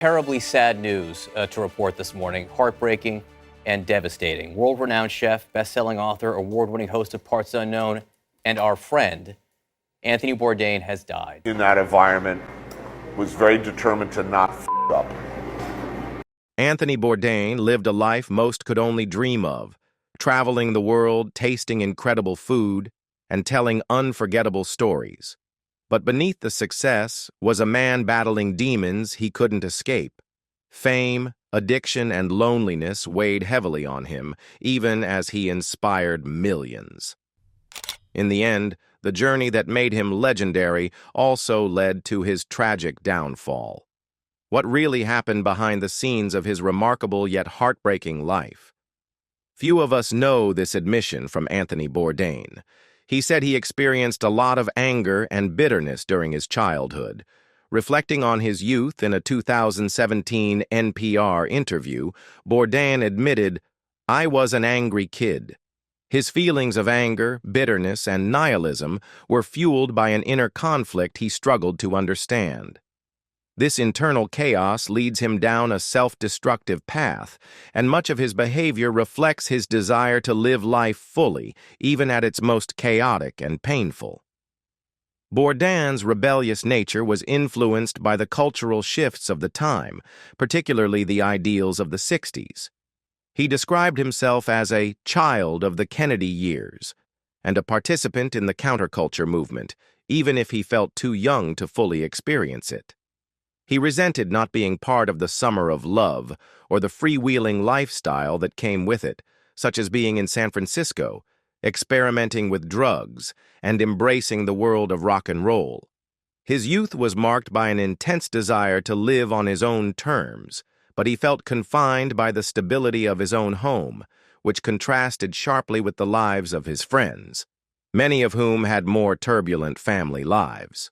Terribly sad news to report this morning. Heartbreaking and devastating. World-renowned chef, best-selling author, award-winning host of Parts Unknown, and our friend, Anthony Bourdain, has died. In that environment, was very determined to not up. Anthony Bourdain lived a life most could only dream of, traveling the world, tasting incredible food, and telling unforgettable stories. But beneath the success was a man battling demons he couldn't escape. Fame, addiction, and loneliness weighed heavily on him, even as he inspired millions. In the end, the journey that made him legendary also led to his tragic downfall. What really happened behind the scenes of his remarkable yet heartbreaking life? Few of us know this admission from Anthony Bourdain. He said he experienced a lot of anger and bitterness during his childhood. Reflecting on his youth in a 2017 NPR interview, Bourdain admitted, "I was an angry kid." His feelings of anger, bitterness, and nihilism were fueled by an inner conflict he struggled to understand. This internal chaos leads him down a self-destructive path, and much of his behavior reflects his desire to live life fully, even at its most chaotic and painful. Bourdain's rebellious nature was influenced by the cultural shifts of the time, particularly the ideals of the 60s. He described himself as a child of the Kennedy years and a participant in the counterculture movement, even if he felt too young to fully experience it. He resented not being part of the summer of love or the freewheeling lifestyle that came with it, such as being in San Francisco, experimenting with drugs, and embracing the world of rock and roll. His youth was marked by an intense desire to live on his own terms, but he felt confined by the stability of his own home, which contrasted sharply with the lives of his friends, many of whom had more turbulent family lives.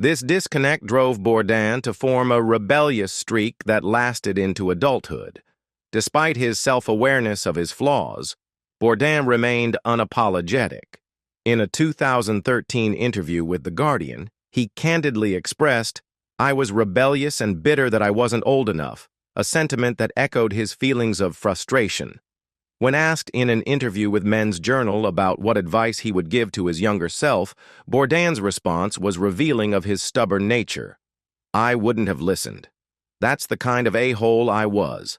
This disconnect drove Bourdain to form a rebellious streak that lasted into adulthood. Despite his self-awareness of his flaws, Bourdain remained unapologetic. In a 2013 interview with The Guardian, he candidly expressed, "I was rebellious and bitter that I wasn't old enough," a sentiment that echoed his feelings of frustration. When asked in an interview with Men's Journal about what advice he would give to his younger self, Bourdain's response was revealing of his stubborn nature. "I wouldn't have listened. That's the kind of a-hole I was."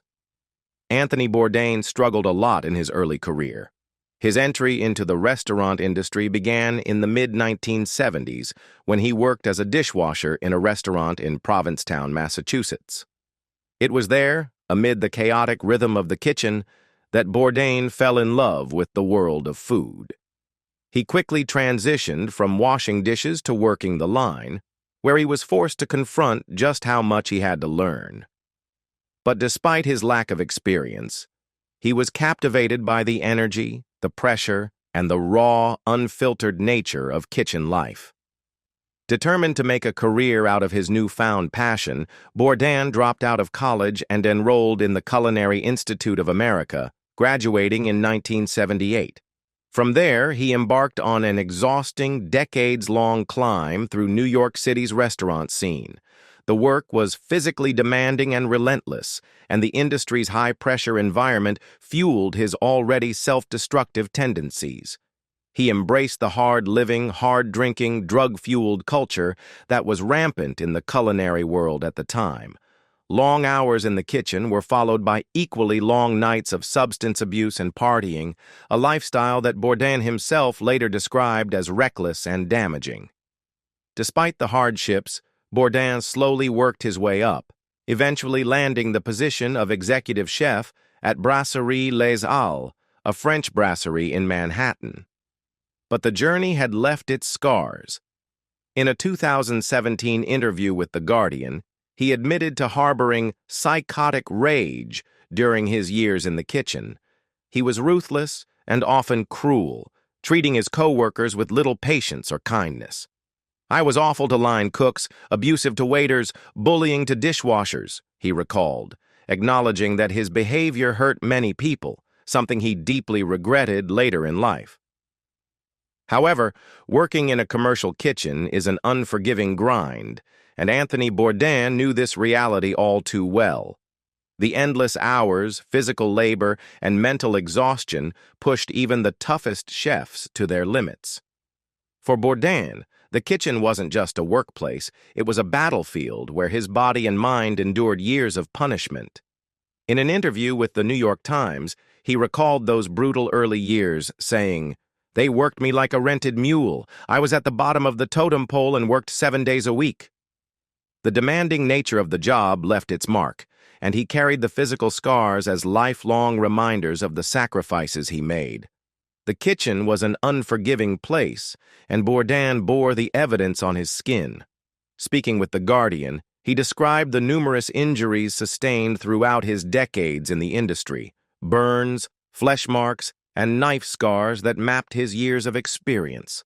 Anthony Bourdain struggled a lot in his early career. His entry into the restaurant industry began in the mid-1970s when he worked as a dishwasher in a restaurant in Provincetown, Massachusetts. It was there, amid the chaotic rhythm of the kitchen, that Bourdain fell in love with the world of food. He quickly transitioned from washing dishes to working the line, where he was forced to confront just how much he had to learn. But despite his lack of experience, he was captivated by the energy, the pressure, and the raw, unfiltered nature of kitchen life. Determined to make a career out of his newfound passion, Bourdain dropped out of college and enrolled in the Culinary Institute of America, graduating in 1978. From there, he embarked on an exhausting, decades-long climb through New York City's restaurant scene. The work was physically demanding and relentless, and the industry's high-pressure environment fueled his already self-destructive tendencies. He embraced the hard-living, hard-drinking, drug-fueled culture that was rampant in the culinary world at the time. Long hours in the kitchen were followed by equally long nights of substance abuse and partying, a lifestyle that Bourdain himself later described as reckless and damaging. Despite the hardships, Bourdain slowly worked his way up, eventually landing the position of executive chef at Brasserie Les Halles, a French brasserie in Manhattan. But the journey had left its scars. In a 2017 interview with The Guardian, he admitted to harboring psychotic rage during his years in the kitchen. He was ruthless and often cruel, treating his co-workers with little patience or kindness. "I was awful to line cooks, abusive to waiters, bullying to dishwashers," he recalled, acknowledging that his behavior hurt many people, something he deeply regretted later in life. However, working in a commercial kitchen is an unforgiving grind, and Anthony Bourdain knew this reality all too well. The endless hours, physical labor, and mental exhaustion pushed even the toughest chefs to their limits. For Bourdain, the kitchen wasn't just a workplace, it was a battlefield where his body and mind endured years of punishment. In an interview with the New York Times, he recalled those brutal early years, saying, "They worked me like a rented mule. I was at the bottom of the totem pole and worked 7 days a week." The demanding nature of the job left its mark, and he carried the physical scars as lifelong reminders of the sacrifices he made. The kitchen was an unforgiving place, and Bourdain bore the evidence on his skin. Speaking with The Guardian, he described the numerous injuries sustained throughout his decades in the industry: burns, flesh marks, and knife scars that mapped his years of experience.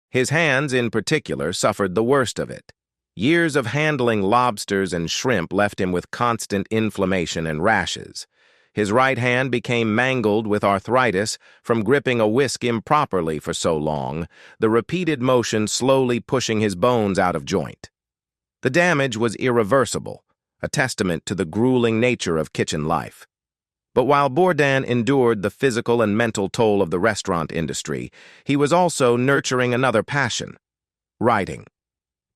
His hands, in particular, suffered the worst of it. Years of handling lobsters and shrimp left him with constant inflammation and rashes. His right hand became mangled with arthritis from gripping a whisk improperly for so long, the repeated motion slowly pushing his bones out of joint. The damage was irreversible, a testament to the grueling nature of kitchen life. But while Bourdain endured the physical and mental toll of the restaurant industry, he was also nurturing another passion: writing.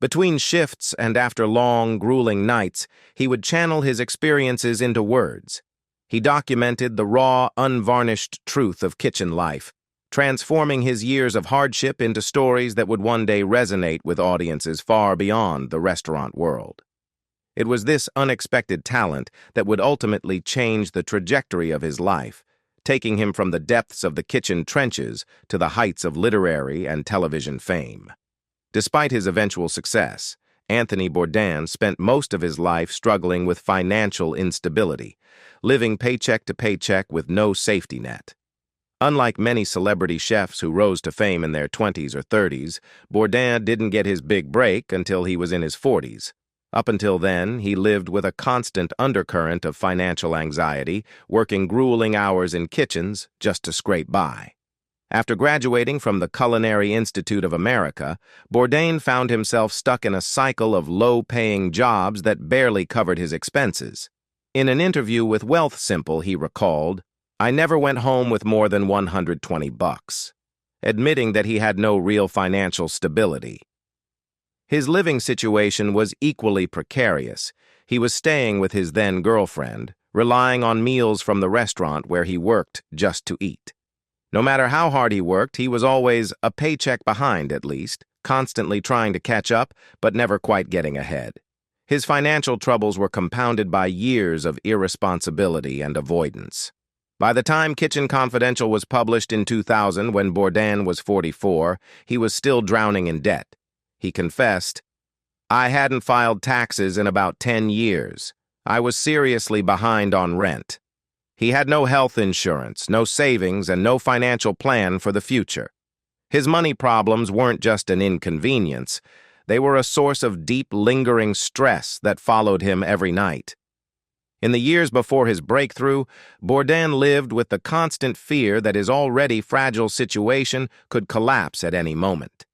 Between shifts and after long, grueling nights, he would channel his experiences into words. He documented the raw, unvarnished truth of kitchen life, transforming his years of hardship into stories that would one day resonate with audiences far beyond the restaurant world. It was this unexpected talent that would ultimately change the trajectory of his life, taking him from the depths of the kitchen trenches to the heights of literary and television fame. Despite his eventual success, Anthony Bourdain spent most of his life struggling with financial instability, living paycheck to paycheck with no safety net. Unlike many celebrity chefs who rose to fame in their 20s or 30s, Bourdain didn't get his big break until he was in his 40s. Up until then, he lived with a constant undercurrent of financial anxiety, working grueling hours in kitchens just to scrape by. After graduating from the Culinary Institute of America, Bourdain found himself stuck in a cycle of low-paying jobs that barely covered his expenses. In an interview with Wealth Simple, he recalled, "I never went home with more than $120, admitting that he had no real financial stability. His living situation was equally precarious. He was staying with his then-girlfriend, relying on meals from the restaurant where he worked just to eat. No matter how hard he worked, he was always a paycheck behind, at least, constantly trying to catch up, but never quite getting ahead. His financial troubles were compounded by years of irresponsibility and avoidance. By the time Kitchen Confidential was published in 2000, when Bourdain was 44, he was still drowning in debt. He confessed, "I hadn't filed taxes in about 10 years. I was seriously behind on rent." He had no health insurance, no savings, and no financial plan for the future. His money problems weren't just an inconvenience. They were a source of deep, lingering stress that followed him every night. In the years before his breakthrough, Bourdain lived with the constant fear that his already fragile situation could collapse at any moment.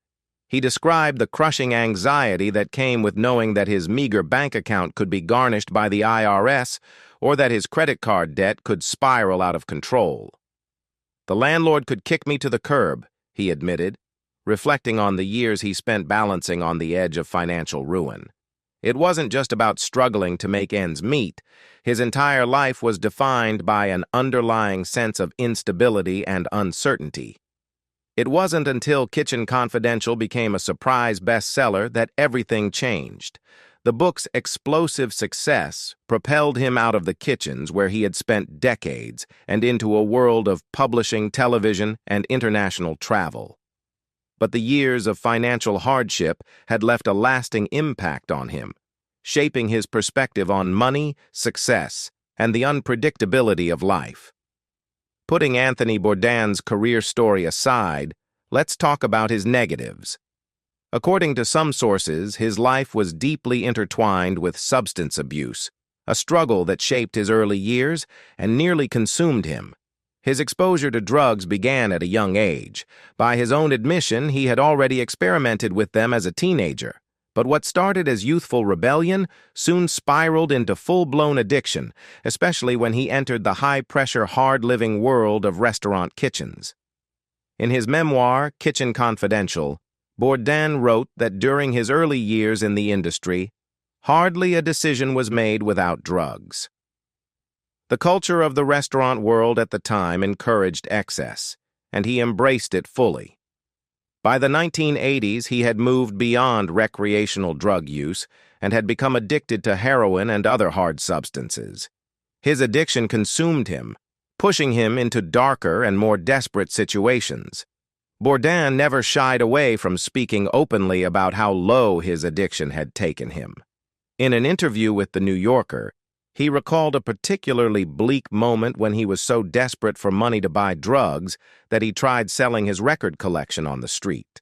He described the crushing anxiety that came with knowing that his meager bank account could be garnished by the IRS or that his credit card debt could spiral out of control. "The landlord could kick me to the curb," he admitted, reflecting on the years he spent balancing on the edge of financial ruin. It wasn't just about struggling to make ends meet. His entire life was defined by an underlying sense of instability and uncertainty. It wasn't until Kitchen Confidential became a surprise bestseller that everything changed. The book's explosive success propelled him out of the kitchens where he had spent decades and into a world of publishing, television, and international travel. But the years of financial hardship had left a lasting impact on him, shaping his perspective on money, success, and the unpredictability of life. Putting Anthony Bourdain's career story aside, let's talk about his negatives. According to some sources, his life was deeply intertwined with substance abuse, a struggle that shaped his early years and nearly consumed him. His exposure to drugs began at a young age. By his own admission, he had already experimented with them as a teenager, But what started as youthful rebellion soon spiraled into full-blown addiction, especially when he entered the high-pressure, hard-living world of restaurant kitchens. In his memoir, Kitchen Confidential, Bourdain wrote that during his early years in the industry, hardly a decision was made without drugs. The culture of the restaurant world at the time encouraged excess, and he embraced it fully. By the 1980s, he had moved beyond recreational drug use and had become addicted to heroin and other hard substances. His addiction consumed him, pushing him into darker and more desperate situations. Bourdain never shied away from speaking openly about how low his addiction had taken him. In an interview with The New Yorker, he recalled a particularly bleak moment when he was so desperate for money to buy drugs that he tried selling his record collection on the street.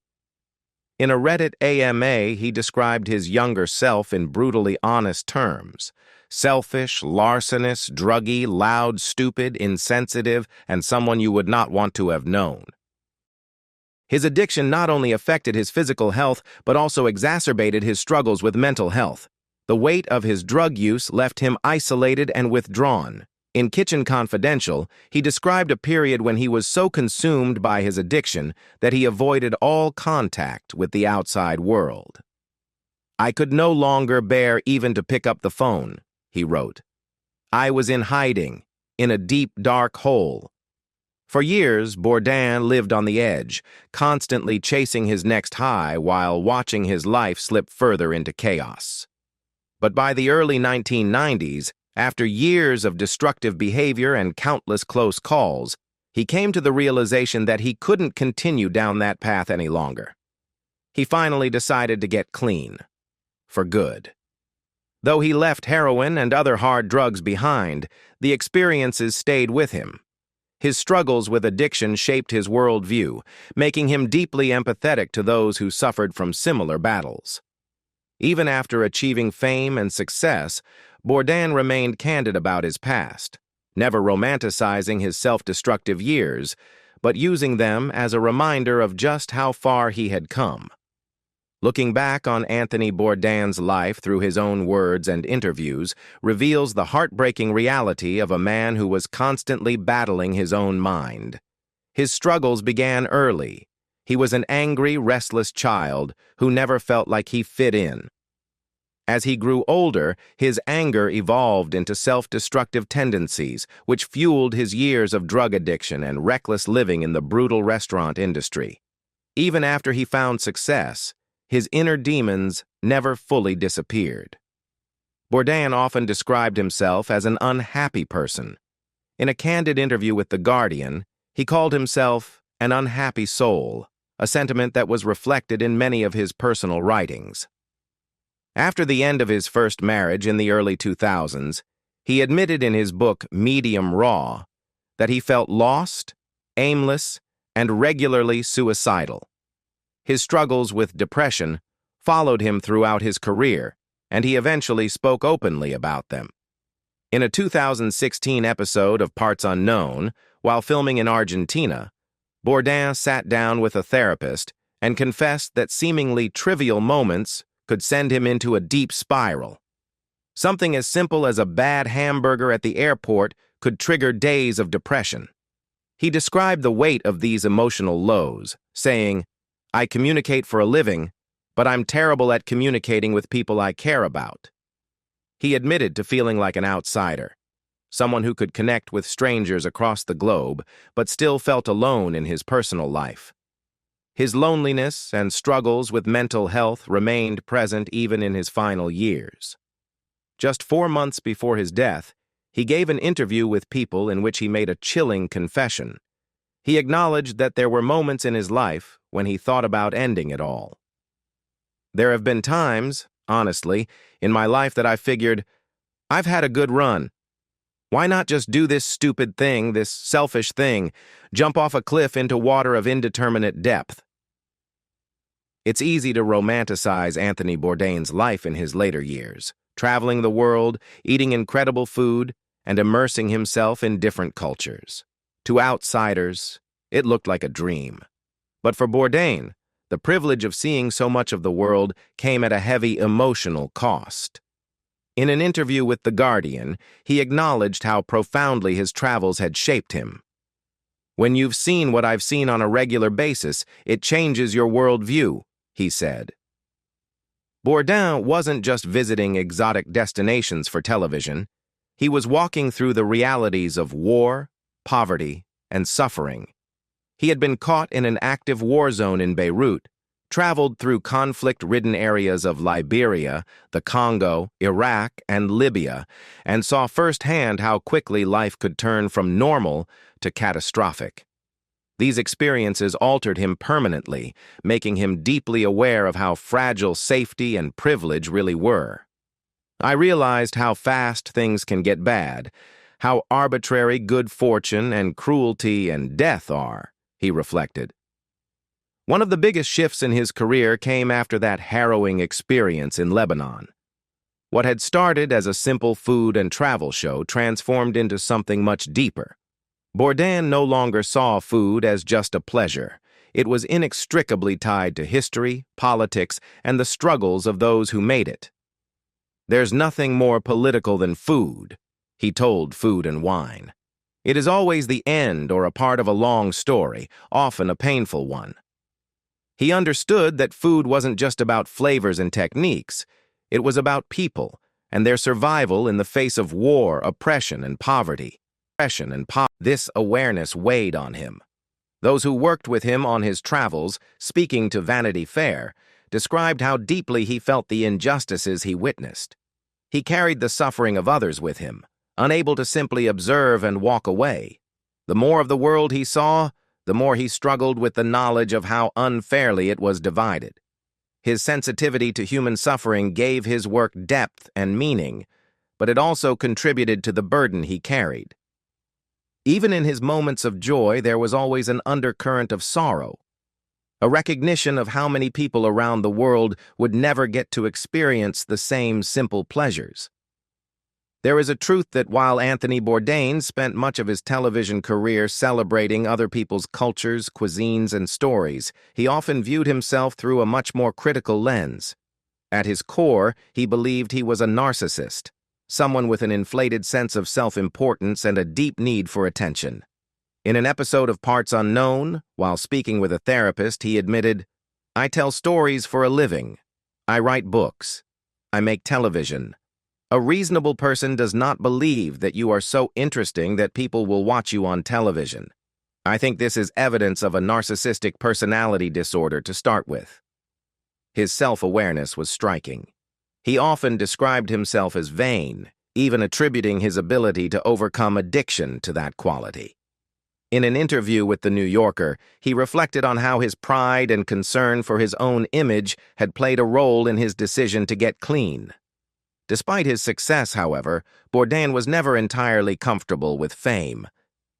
In a Reddit AMA, he described his younger self in brutally honest terms: selfish, larcenous, druggy, loud, stupid, insensitive, and someone you would not want to have known. His addiction not only affected his physical health, but also exacerbated his struggles with mental health. The weight of his drug use left him isolated and withdrawn. In Kitchen Confidential, he described a period when he was so consumed by his addiction that he avoided all contact with the outside world. "I could no longer bear even to pick up the phone," he wrote. "I was in hiding, in a deep, dark hole." For years, Bourdain lived on the edge, constantly chasing his next high while watching his life slip further into chaos. But by the early 1990s, after years of destructive behavior and countless close calls, he came to the realization that he couldn't continue down that path any longer. He finally decided to get clean. For good. Though he left heroin and other hard drugs behind, the experiences stayed with him. His struggles with addiction shaped his worldview, making him deeply empathetic to those who suffered from similar battles. Even after achieving fame and success, Bourdain remained candid about his past, never romanticizing his self-destructive years, but using them as a reminder of just how far he had come. Looking back on Anthony Bourdain's life through his own words and interviews reveals the heartbreaking reality of a man who was constantly battling his own mind. His struggles began early. He was an angry, restless child who never felt like he fit in. As he grew older, his anger evolved into self-destructive tendencies, which fueled his years of drug addiction and reckless living in the brutal restaurant industry. Even after he found success, his inner demons never fully disappeared. Bourdain often described himself as an unhappy person. In a candid interview with The Guardian, he called himself an unhappy soul, a sentiment that was reflected in many of his personal writings. After the end of his first marriage in the early 2000s, he admitted in his book Medium Raw that he felt lost, aimless, and regularly suicidal. His struggles with depression followed him throughout his career, and he eventually spoke openly about them. In a 2016 episode of Parts Unknown, while filming in Argentina, Bourdain sat down with a therapist and confessed that seemingly trivial moments could send him into a deep spiral. Something as simple as a bad hamburger at the airport could trigger days of depression. He described the weight of these emotional lows, saying, "I communicate for a living, but I'm terrible at communicating with people I care about." He admitted to feeling like an outsider, someone who could connect with strangers across the globe, but still felt alone in his personal life. His loneliness and struggles with mental health remained present even in his final years. Just 4 months before his death, he gave an interview with People in which he made a chilling confession. He acknowledged that there were moments in his life when he thought about ending it all. "There have been times, honestly, in my life that I figured, I've had a good run. Why not just do this stupid thing, this selfish thing, jump off a cliff into water of indeterminate depth?" It's easy to romanticize Anthony Bourdain's life in his later years, traveling the world, eating incredible food, and immersing himself in different cultures. To outsiders, it looked like a dream. But for Bourdain, The privilege of seeing so much of the world came at a heavy emotional cost. In an interview with The Guardian, he acknowledged how profoundly his travels had shaped him. "When you've seen what I've seen on a regular basis, it changes your worldview," he said. Bourdain wasn't just visiting exotic destinations for television. He was walking through the realities of war, poverty, and suffering. He had been caught in an active war zone in Beirut, traveled through conflict-ridden areas of Liberia, the Congo, Iraq, and Libya, and saw firsthand how quickly life could turn from normal to catastrophic. These experiences altered him permanently, making him deeply aware of how fragile safety and privilege really were. "I realized how fast things can get bad, how arbitrary good fortune and cruelty and death are," he reflected. One of the biggest shifts in his career came after that harrowing experience in Lebanon. What had started as a simple food and travel show transformed into something much deeper. Bourdain no longer saw food as just a pleasure. It was inextricably tied to history, politics, and the struggles of those who made it. "There's nothing more political than food," he told Food and Wine. "It is always the end or a part of a long story, often a painful one." He understood that food wasn't just about flavors and techniques. It was about people and their survival in the face of war, oppression, and poverty. This awareness weighed on him. Those who worked with him on his travels, speaking to Vanity Fair, described how deeply he felt the injustices he witnessed. He carried the suffering of others with him, unable to simply observe and walk away. The more of the world he saw, the more he struggled with the knowledge of how unfairly it was divided. His sensitivity to human suffering gave his work depth and meaning, but it also contributed to the burden he carried. Even in his moments of joy, there was always an undercurrent of sorrow, a recognition of how many people around the world would never get to experience the same simple pleasures. There is a truth that while Anthony Bourdain spent much of his television career celebrating other people's cultures, cuisines, and stories, he often viewed himself through a much more critical lens. At his core, he believed he was a narcissist, someone with an inflated sense of self-importance and a deep need for attention. In an episode of Parts Unknown, while speaking with a therapist, he admitted, "I tell stories for a living. I write books. I make television. A reasonable person does not believe that you are so interesting that people will watch you on television. I think this is evidence of a narcissistic personality disorder to start with." His self-awareness was striking. He often described himself as vain, even attributing his ability to overcome addiction to that quality. In an interview with The New Yorker, he reflected on how his pride and concern for his own image had played a role in his decision to get clean. Despite his success, however, Bourdain was never entirely comfortable with fame.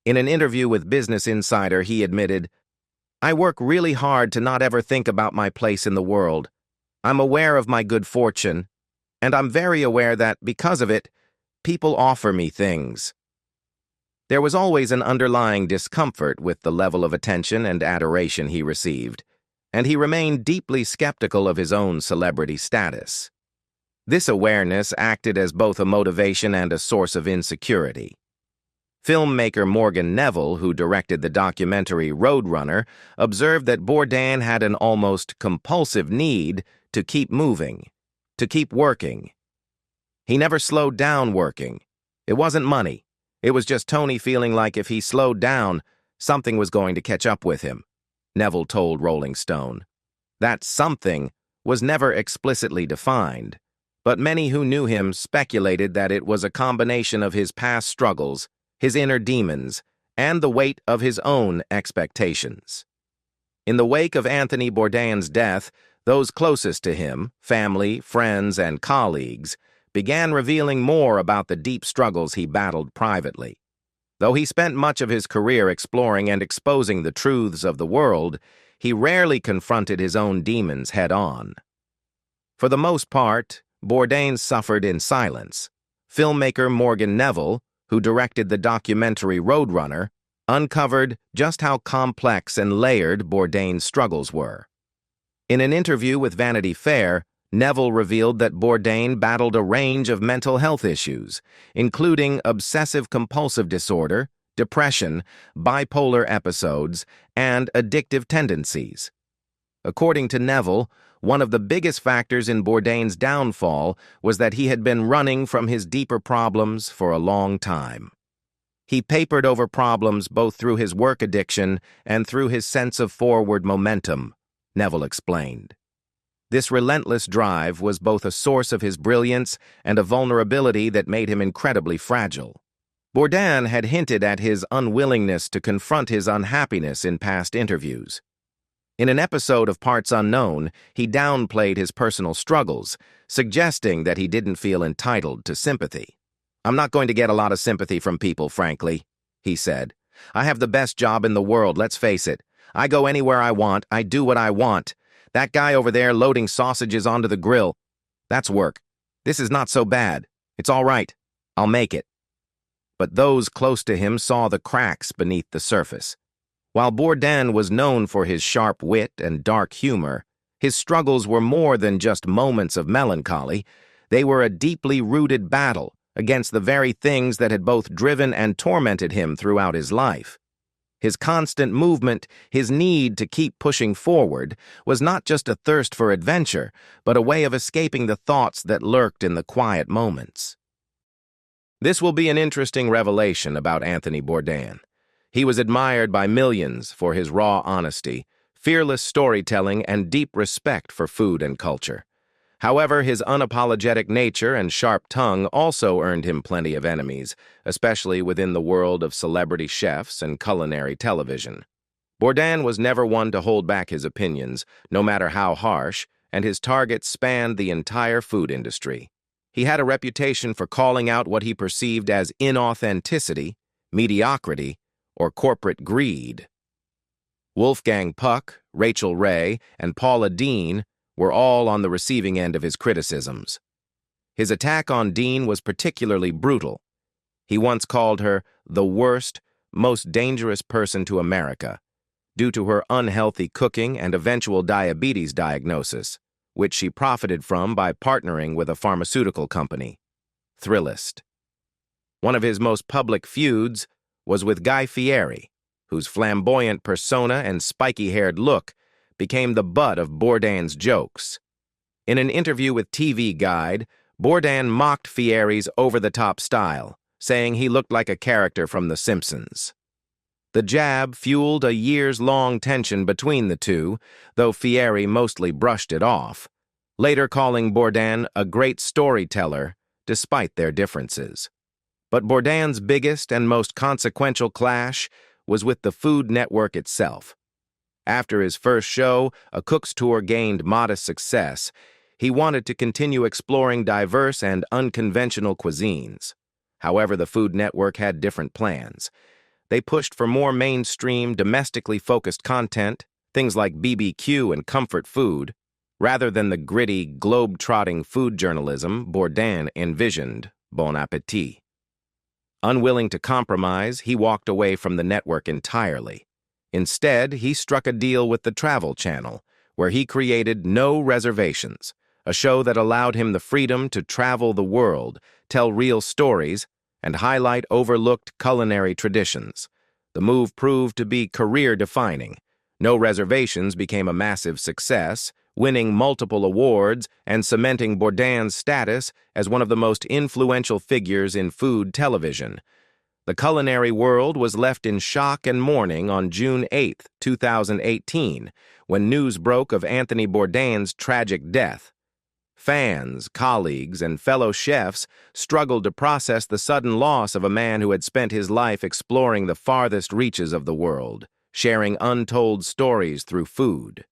In an interview with Business Insider, he admitted, "I work really hard to not ever think about my place in the world. I'm aware of my good fortune, and I'm very aware that, because of it, people offer me things." There was always an underlying discomfort with the level of attention and adoration he received, and he remained deeply skeptical of his own celebrity status. This awareness acted as both a motivation and a source of insecurity. Filmmaker Morgan Neville, who directed the documentary Roadrunner, observed that Bourdain had an almost compulsive need to keep moving, to keep working. He never slowed down working. It wasn't money. It was just Tony feeling like if he slowed down, something was going to catch up with him, Neville told Rolling Stone. That something was never explicitly defined, but many who knew him speculated that it was a combination of his past struggles, his inner demons, and the weight of his own expectations. In the wake of Anthony Bourdain's death, those closest to him, family, friends, and colleagues, began revealing more about the deep struggles he battled privately. Though he spent much of his career exploring and exposing the truths of the world, he rarely confronted his own demons head-on. For the most part, Bourdain suffered in silence. Filmmaker Morgan Neville, who directed the documentary Roadrunner, uncovered just how complex and layered Bourdain's struggles were. In an interview with Vanity Fair, Neville revealed that Bourdain battled a range of mental health issues, including obsessive-compulsive disorder, depression, bipolar episodes, and addictive tendencies. According to Neville, one of the biggest factors in Bourdain's downfall was that he had been running from his deeper problems for a long time. He papered over problems both through his work addiction and through his sense of forward momentum, Neville explained. This relentless drive was both a source of his brilliance and a vulnerability that made him incredibly fragile. Bourdain had hinted at his unwillingness to confront his unhappiness in past interviews. In an episode of Parts Unknown, he downplayed his personal struggles, suggesting that he didn't feel entitled to sympathy. "I'm not going to get a lot of sympathy from people, frankly," he said. "I have the best job in the world, let's face it. I go anywhere I want, I do what I want. That guy over there loading sausages onto the grill, that's work. This is not so bad. It's all right. I'll make it." But those close to him saw the cracks beneath the surface. While Bourdain was known for his sharp wit and dark humor, his struggles were more than just moments of melancholy. They were a deeply rooted battle against the very things that had both driven and tormented him throughout his life. His constant movement, his need to keep pushing forward, was not just a thirst for adventure, but a way of escaping the thoughts that lurked in the quiet moments. This will be an interesting revelation about Anthony Bourdain. He was admired by millions for his raw honesty, fearless storytelling, and deep respect for food and culture. However, his unapologetic nature and sharp tongue also earned him plenty of enemies, especially within the world of celebrity chefs and culinary television. Bourdain was never one to hold back his opinions, no matter how harsh, and his targets spanned the entire food industry. He had a reputation for calling out what he perceived as inauthenticity, mediocrity, or corporate greed. Wolfgang Puck, Rachel Ray, and Paula Deen were all on the receiving end of his criticisms. His attack on Deen was particularly brutal. He once called her the worst, most dangerous person to America, due to her unhealthy cooking and eventual diabetes diagnosis, which she profited from by partnering with a pharmaceutical company, Thrillist. One of his most public feuds was with Guy Fieri, whose flamboyant persona and spiky-haired look became the butt of Bourdain's jokes. In an interview with TV Guide, Bourdain mocked Fieri's over-the-top style, saying he looked like a character from The Simpsons. The jab fueled a years-long tension between the two, though Fieri mostly brushed it off, later calling Bourdain a great storyteller despite their differences. But Bourdain's biggest and most consequential clash was with the Food Network itself. After his first show, A Cook's Tour, gained modest success, he wanted to continue exploring diverse and unconventional cuisines. However, the Food Network had different plans. They pushed for more mainstream, domestically focused content, things like BBQ and comfort food, rather than the gritty, globe-trotting food journalism Bourdain envisioned. Bon appétit. Unwilling to compromise, he walked away from the network entirely. Instead, he struck a deal with the Travel Channel, where he created No Reservations, a show that allowed him the freedom to travel the world, tell real stories, and highlight overlooked culinary traditions. The move proved to be career-defining. No Reservations became a massive success, winning multiple awards and cementing Bourdain's status as one of the most influential figures in food television. The culinary world was left in shock and mourning on June 8, 2018, when news broke of Anthony Bourdain's tragic death. Fans, colleagues, and fellow chefs struggled to process the sudden loss of a man who had spent his life exploring the farthest reaches of the world, sharing untold stories through food.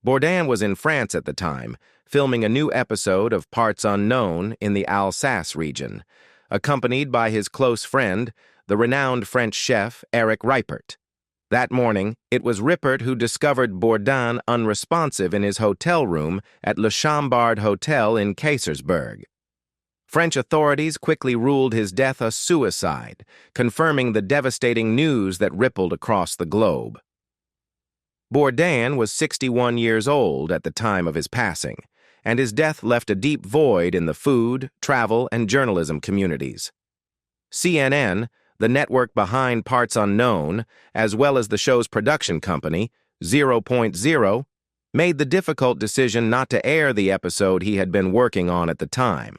Bourdain was in France at the time, filming a new episode of Parts Unknown in the Alsace region, accompanied by his close friend, the renowned French chef Eric Ripert. That morning, it was Ripert who discovered Bourdain unresponsive in his hotel room at Le Chambard Hotel in Kaysersberg. French authorities quickly ruled his death a suicide, confirming the devastating news that rippled across the globe. Bourdain was 61 years old at the time of his passing, and his death left a deep void in the food, travel, and journalism communities. CNN, the network behind Parts Unknown, as well as the show's production company, 0.0, made the difficult decision not to air the episode he had been working on at the time.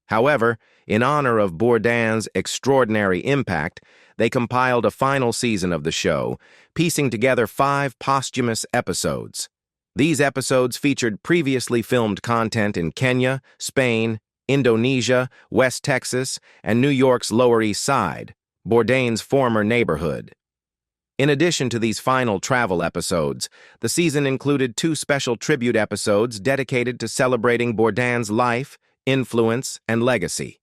However, in honor of Bourdain's extraordinary impact, they compiled a final season of the show, piecing together 5 posthumous episodes. These episodes featured previously filmed content in Kenya, Spain, Indonesia, West Texas, and New York's Lower East Side, Bourdain's former neighborhood. In addition to these final travel episodes, the season included 2 special tribute episodes dedicated to celebrating Bourdain's life, influence, and legacy.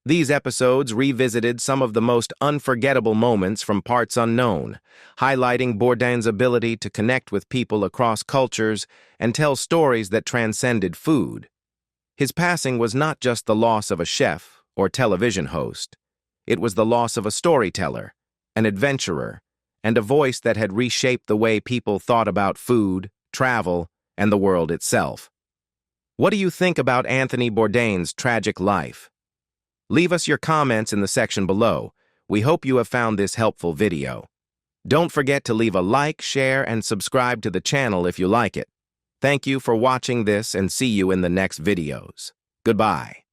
These episodes revisited some of the most unforgettable moments from Parts Unknown, highlighting Bourdain's ability to connect with people across cultures and tell stories that transcended food. His passing was not just the loss of a chef or television host. It was the loss of a storyteller, an adventurer, and a voice that had reshaped the way people thought about food, travel, and the world itself. What do you think about Anthony Bourdain's tragic life? Leave us your comments in the section below. We hope you have found this helpful video. Don't forget to leave a like, share, and subscribe to the channel if you like it. Thank you for watching this and see you in the next videos. Goodbye.